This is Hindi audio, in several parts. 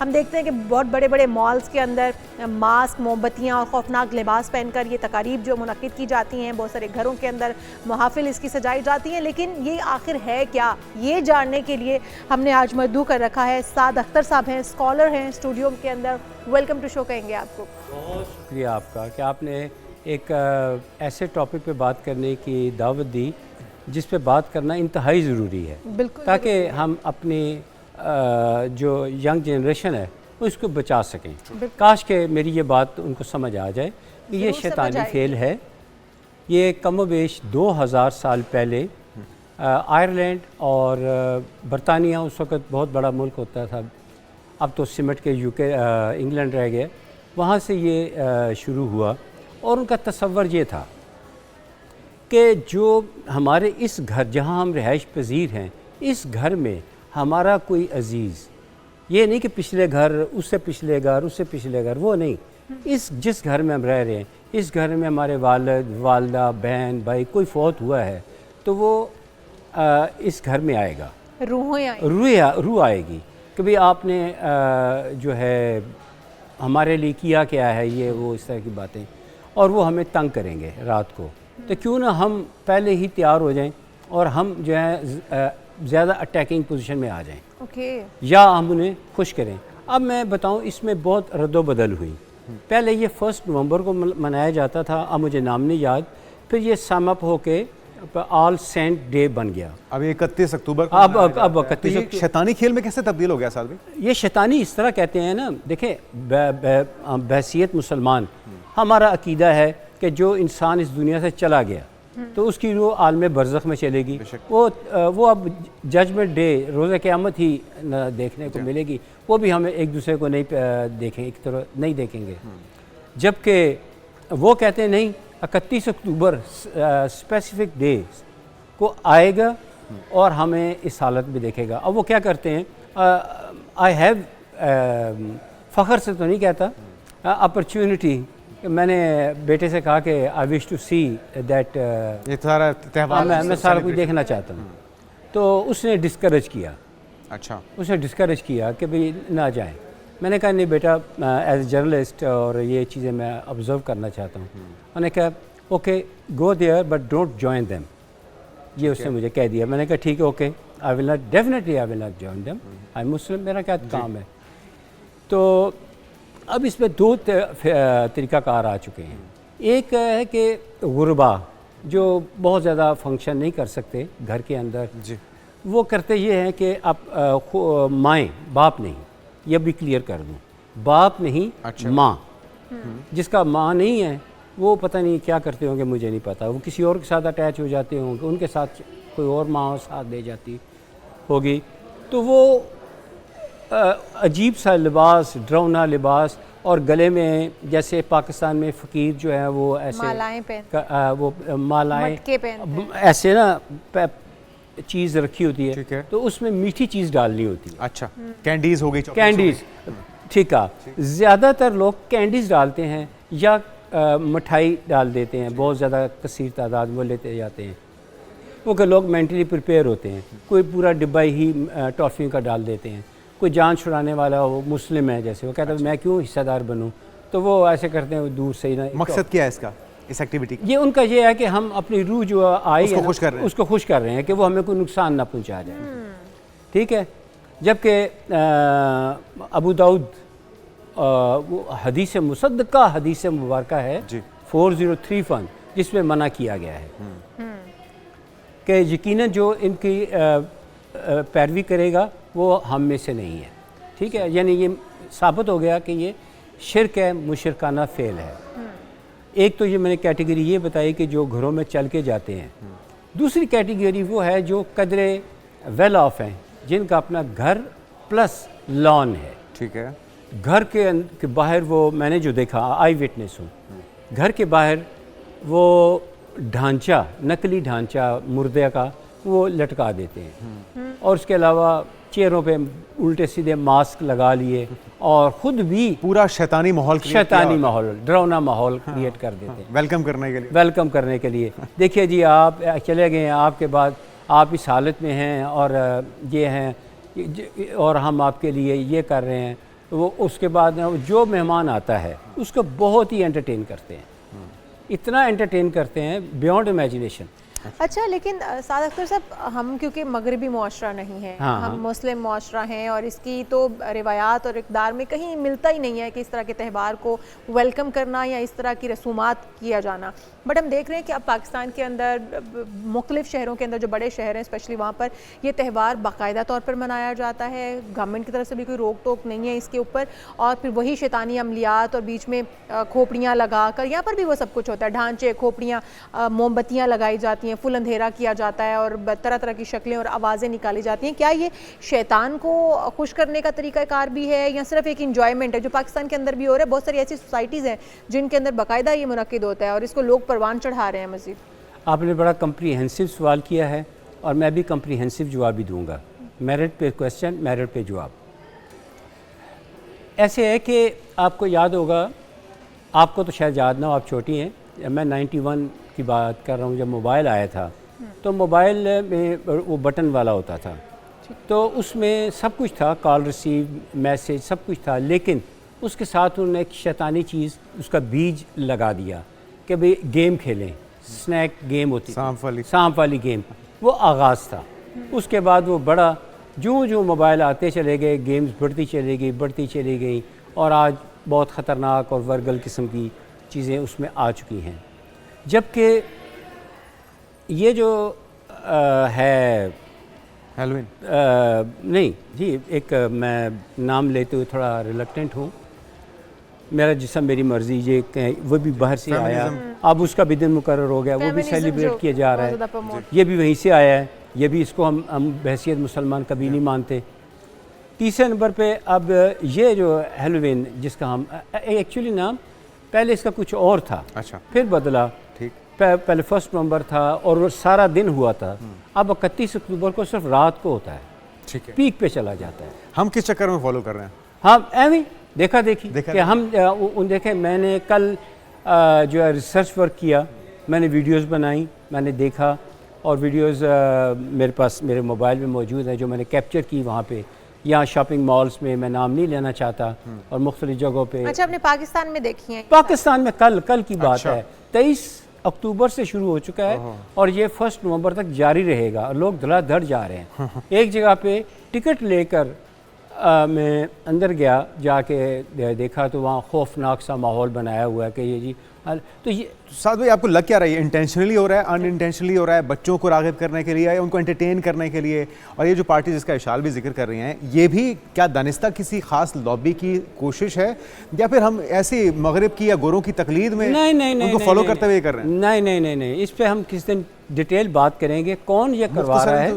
हम देखते हैं कि बहुत बड़े बड़े मॉल्स के अंदर मास्क, मोमबत्तियाँ और खौफनाक लिबास पहनकर ये तकारीब जो मुनक्किद की जाती हैं, बहुत सारे घरों के अंदर महाफिल इसकी सजाई जाती हैं, लेकिन ये आखिर है क्या, ये जानने के लिए हमने आज मददू कर रखा है। साद अख्तर साहब हैं, स्कॉलर हैं स्टूडियो के अंदर। वेलकम टू शो कहेंगे आपको। बहुत शुक्रिया आपका कि आपने एक ऐसे टॉपिक पे बात करने की दावत दी जिस पे बात करना इंतहाई ज़रूरी है, बिल्कुल, ताकि हम अपनी जो यंग जनरेशन है उसको बचा सकें। काश के मेरी ये बात उनको समझ आ जाए कि ये शैतानी खेल है। ये कमोबेश 2000 साल पहले आयरलैंड और बरतानिया, उस वक़्त बहुत बड़ा मुल्क होता था, अब तो सिमट के यूके इंग्लैंड रह गए, वहाँ से ये शुरू हुआ। और उनका तसव्वुर ये था कि जो हमारे इस घर जहाँ हम रिहाइश पजीर हैं, इस घर में हमारा कोई अजीज़, ये नहीं कि पिछले घर, उससे पिछले घर, उससे पिछले घर, वो नहीं, इस जिस घर में हम रह रहे हैं, इस घर में हमारे वालिद, वालदा, बहन, भाई कोई फौत हुआ है तो वो इस घर में आएगा, रूह आएगी कि भाई आपने जो है हमारे लिए किया क्या है, ये वो इस तरह की बातें, और वो हमें तंग करेंगे रात को। तो क्यों ना हम पहले ही तैयार हो जाएं और हम जो है ज़्यादा अटैकिंग पोजीशन में आ जाएं, या हम उन्हें खुश करें। अब मैं बताऊं, इसमें बहुत रद्दोबदल हुई। पहले ये 1 नवंबर को मनाया जाता था, अब मुझे नाम नहीं याद, फिर ये सम अप होके ऑल सेंट डे बन गया। अब 31 अक्टूबर को अब 31 शैतानी खेल में कैसे तब्दील हो गया साहब? ये शैतानी इस तरह कहते हैं ना, देखें बहसीयत मुसलमान हमारा अकीदा है कि जो इंसान इस दुनिया से चला गया तो उसकी रूह आलम बरज़ख में चलेगी, वो अब जजमेंट डे, रोज़े क़यामत ही न देखने को मिलेगी, वो भी हमें एक दूसरे को नहीं देखें, एक तरह नहीं देखेंगे। जबकि वो कहते हैं नहीं, 31 अक्टूबर स्पेसिफिक डे को आएगा और हमें इस हालत में देखेगा। अब वो क्या करते हैं, आई हैव फ़ख्र से तो नहीं कहता, अपॉर्चुनिटी, मैंने बेटे से कहा कि I wish to see that, ये सारा त्यौहार मैं सारा कुछ देखना चाहता हूँ। तो उसने डिस्करेज किया। अच्छा, उसने डिस्करेज किया कि भाई ना जाएं। मैंने कहा नहीं बेटा, एज जर्नलिस्ट और ये चीज़ें मैं ऑब्ज़र्व करना चाहता हूँ। मैंने कहा okay go there but don't join them, ये उसने मुझे कह दिया। मैंने कहा ठीक है, okay, I will not, definitely I will not join them, I am Muslim, मेरा क्या काम है। तो अब इसमें 2 तरीक़ाकार आ चुके हैं। एक है कि गुरबा जो बहुत ज़्यादा फंक्शन नहीं कर सकते घर के अंदर जी, वो करते ये हैं कि आप माएँ, बाप नहीं, ये भी क्लियर कर दूँ, बाप नहीं, अच्छा, माँ। जिसका माँ नहीं है वो पता नहीं क्या करते होंगे, मुझे नहीं पता, वो किसी और के साथ अटैच हो जाते होंगे, उनके साथ कोई और माँ साथ दे जाती होगी, तो वो अजीब सा लिबास, डरावना लिबास, और गले में जैसे पाकिस्तान में फ़कीर जो है वो ऐसे वो मालाएँ ऐसे ना चीज़ रखी होती है, तो उसमें मीठी चीज़ डालनी होती है। अच्छा, कैंडीज़ हो गई, कैंडीज़, ठीक है। ज़्यादातर लोग कैंडीज़ डालते हैं या मिठाई डाल देते हैं, बहुत ज़्यादा कसीर तादाद में लेते जाते हैं, क्योंकि लोग मेंटली प्रिपेयर होते हैं। कोई पूरा डिब्बा ही टॉफ़ियों का डाल देते हैं। कोई जान छुड़ाने वाला वो मुस्लिम है जैसे, वो कहता है मैं क्यों हिस्सेदार बनूं, तो वो ऐसे करते हैं, वो दूर से ही ना। मकसद क्या है इसका, इस एक्टिविटी? ये उनका ये है कि हम अपनी रूह जो आई है उसको खुश कर रहे हैं कि वो हमें कोई नुकसान ना पहुंचा जाए, ठीक है। जबकि अबू दाऊद वो हदीस मुसद्दका, हदीस मुबारका है 4031, जिसमें मना किया गया है कि यकीनन जो इनकी पैरवी करेगा वो हम में से नहीं है, ठीक है। यानी ये साबित हो गया कि ये शिरक है, मुशरकाना फ़ेल है। एक तो ये मैंने कैटेगरी ये बताई कि जो घरों में चल के जाते हैं। दूसरी कैटेगरी वो है जो कदरे वेल ऑफ हैं, जिनका अपना घर प्लस लॉन है, ठीक है। घर के बाहर वो मैंने जो देखा, आई विटनेस हूँ, घर के बाहर वो ढांचा, नकली ढांचा मुर्दे का वो लटका देते हैं, और उसके अलावा चेहरों पे उल्टे सीधे मास्क लगा लिए और ख़ुद भी पूरा शैतानी माहौल, डरावना माहौल क्रिएट कर देते हैं वेलकम करने के लिए। देखिए जी, आप चले गए हैं, आपके बाद आप इस हालत में हैं और ये हैं और हम आपके लिए ये कर रहे हैं, वो उसके बाद ना जो मेहमान आता है उसको बहुत ही एंटरटेन करते हैं, इतना एंटरटेन करते हैं बियॉन्ड इमेजिनेशन। अच्छा, लेकिन साद अख्तर साहब, हम क्योंकि मगरबी मुआशरा नहीं है, हाँ, हम मुस्लिम मुआशरा हैं और इसकी तो रिवायात और इक़दार में कहीं मिलता ही नहीं है कि इस तरह के त्यौहार को वेलकम करना या इस तरह की रसूमात किया जाना। बट हम देख रहे हैं कि अब पाकिस्तान के अंदर मुख्तलिफ शहरों के अंदर जो बड़े शहर हैं स्पेशली वहाँ पर ये त्यौहार बाकायदा तौर पर मनाया जाता है, गवर्नमेंट की तरफ से भी कोई रोक टोक नहीं है इसके ऊपर, और फिर वही शैतानी अमलियात और बीच में खोपड़ियाँ लगा कर, यहाँ पर भी वो सब कुछ होता है, ढांचे, खोपड़ियाँ, मोमबत्तियाँ लगाई जाती हैं, फुल अंधेरा किया जाता है और तरह तरह की शक्लें और आवाज़ें निकाली जाती हैं। क्या ये शैतान को खुश करने का तरीक़ाकार भी है या सिर्फ एक इंजॉयमेंट है जो पाकिस्तान के अंदर भी हो रहा है? बहुत सारी ऐसी सोसाइटीज़ हैं जिनके अंदर बाकायदा ये मुनक्किद होता है और इसको लोग परवान चढ़ा रहे हैं मज़ीद। आपने बड़ा कम्प्रीहेंसिव सवाल किया है और मैं भी कम्प्रीहेंसिव जवाब भी दूंगा। मेरिट पे क्वेश्चन, मेरिट पे जवाब। ऐसे है कि आपको याद होगा, आपको तो शायद याद ना हो, आप छोटी हैं, मैं 91 की बात कर रहा हूँ, जब मोबाइल आया था तो मोबाइल में वो बटन वाला होता था, तो उसमें सब कुछ था, कॉल रिसीव, मैसेज, सब कुछ था, लेकिन उसके साथ उन्होंने एक शैतानी चीज़, उसका बीज लगा दिया कि भाई गेम खेलें, स्नैक गेम होती, सांप वाली गेम, वो आगाज़ था। उसके बाद वो बड़ा, जो जो मोबाइल आते चले गए, गेम्स बढ़ती चली गई और आज बहुत ख़तरनाक और वर्गल किस्म की चीज़ें उसमें आ चुकी हैं। जबकि ये जो है हैलोवीन, नहीं जी, एक मैं नाम लेते हुए थोड़ा रिलक्टेंट हूँ, मेरा जिसम मेरी मर्ज़ी, ये वो भी बाहर से आया, अब उसका भी दिन मुकर्रर हो गया, वो भी सेलिब्रेट किया जा रहा है, ये भी वहीं से आया है, ये भी इसको हम बहैसियत मुसलमान कभी नहीं मानते। तीसरे नंबर पे अब ये जो हैलोवीन, जिसका हम एक्चुअली नाम पहले इसका कुछ और था, अच्छा, फिर बदला, ठीक, पहले 1 नवंबर था और वो सारा दिन हुआ था, अब 31 अक्टूबर को सिर्फ रात को होता है, ठीक है, पीक पे चला जाता है। हम किस चक्कर में फॉलो कर रहे हैं? हाँ, एवं देखा कि हम देखें, मैंने कल जो है रिसर्च वर्क किया, मैंने वीडियोस बनाई, मैंने देखा, और वीडियोस मेरे पास मेरे मोबाइल में मौजूद है जो मैंने कैप्चर की वहाँ पे, यहाँ शॉपिंग मॉल्स में, मैं नाम नहीं लेना चाहता, और मुख्तलिफ जगहों पे। अच्छा, आपने पाकिस्तान में देखी हैं? पाकिस्तान में कल की बात है, 23 अक्टूबर से शुरू हो चुका है और ये 1 नवंबर तक जारी रहेगा और लोग धड़ाधड़ जा रहे हैं। एक जगह पे टिकट लेकर मैं अंदर गया, जाके देखा तो वहाँ खौफनाक सा माहौल बनाया हुआ है कि ये जी, तो ये साद भाई आपको लग क्या रहा है, इंटेंशनली हो रहा है, अनइंटेंशनली हो रहा है, बच्चों को राग़िब करने के लिए या उनको एंटरटेन करने के लिए? और ये जो पार्टी जिसका इशाल भी जिक्र कर रही हैं, ये भी क्या दानिस्ता किसी खास लॉबी की कोशिश है या फिर हम ऐसी मगरिब की या गोरों की तकलीद में उनको फॉलो करते हुए कर रहे हैं? नहीं, इस पर हम किस दिन डिटेल बात करेंगे, कौन ये करवा रहा है,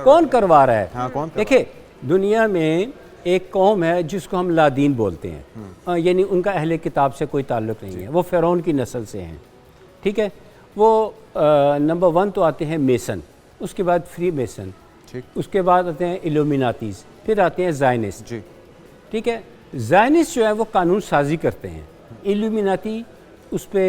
कौन करवा रहा है। देखिए, दुनिया में एक कौम है जिसको हम लादीन बोलते हैं, यानी उनका अहले किताब से कोई ताल्लुक़ नहीं है, वो फ़िरौन की नस्ल से हैं, ठीक है। वो नंबर 1 तो आते हैं मेसन, उसके बाद फ्री मेसन, उसके बाद आते हैं इल्यूमिनाटीज़, फिर आते हैं ज़ायनिस्ट, ठीक है। ज़ायनिस्ट जो है वो कानून साजी करते हैं, इल्यूमिनाटी उस पर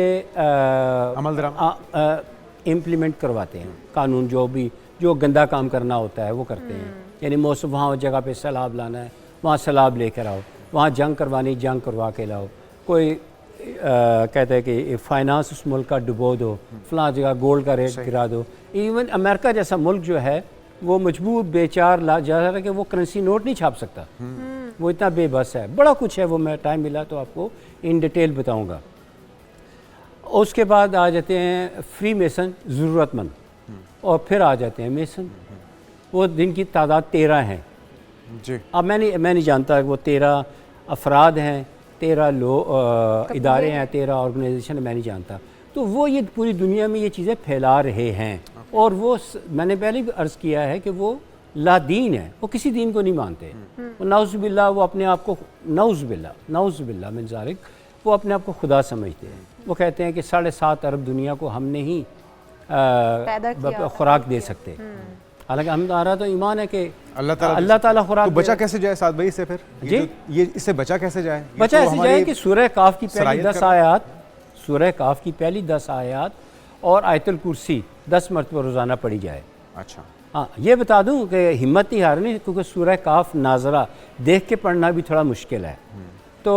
इम्प्लीमेंट करवाते हैं कानून, जो गंदा काम करना होता है वो करते हैं, यानी मौसम वहाँ जगह पे सैलाब लाना है, वहाँ सैलाब लेकर आओ, वहाँ जंग करवानी, जंग करवा के लाओ, कोई कहता है कि फाइनेंस उस मुल्क का डुबो दो, फलां जगह गोल्ड का रेट गिरा दो। इवन अमेरिका जैसा मुल्क जो है वो मजबूर बेचार ला जा रहा है कि वो करेंसी नोट नहीं छाप सकता, वो इतना बेबस है, बड़ा कुछ है, वो मैं टाइम मिला तो आपको इन डिटेल बताऊँगा। उसके बाद आ जाते हैं फ्री मेसन, ज़रूरतमंद, और फिर आ जाते हैं मेसन, वो दिन की तादाद 13 हैं जी। अब मैं नहीं जानता वो 13 अफराद हैं, 13 इदारे हैं, 13 ऑर्गेनाइजेशन, मैं नहीं जानता। तो वो ये पूरी दुनिया में ये चीज़ें फैला रहे हैं, और वो मैंने पहले भी अर्ज़ किया है कि वो लादीन है, वो किसी दीन को नहीं मानते, वो नाउज़ुबिल्लाह, वो अपने आप को नाउज़ुबिल्लाह मिन ज़ालिक, वो अपने आप को खुदा समझते हैं। वो कहते हैं कि 7.5 अरब दुनिया को हम नहीं खुराक दे सकते, हालांकि हमारा तो ईमान है कि अल्लाह ताला खुराक। तो बचा कैसे जाए साद भाई इससे? फिर ये इससे बचा कैसे जाए? बचा ऐसे जाए कि सूरह काफ की पहली 10 आयत, सूरह काफ की पहली 10 आयत और आयतुल कुर्सी 10 मरतबा रोज़ाना पढ़ी जाए। अच्छा, हाँ, ये बता दूं कि हिम्मत नहीं हारनी, क्योंकि सूरह काफ नाजरा देख के पढ़ना भी थोड़ा मुश्किल है। तो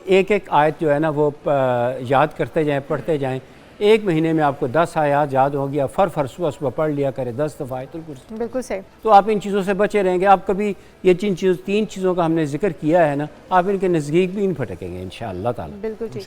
एक एक आयत जो है ना वो याद करते जाएं, पढ़ते जाएं। एक महीने में आपको 10 आयत याद होगी, आप फर सुबह सुबह पढ़ लिया करें 10 दफ़ा आयतुल कुर्सी। बिल्कुल सही। तो आप इन चीज़ों से बचे रहेंगे। आप कभी ये तीन चीज़ों का हमने जिक्र किया है ना, आप इनके नज़दीक भी नहीं भटकेंगे इंशाअल्लाह ताला। बिल्कुल ठीक।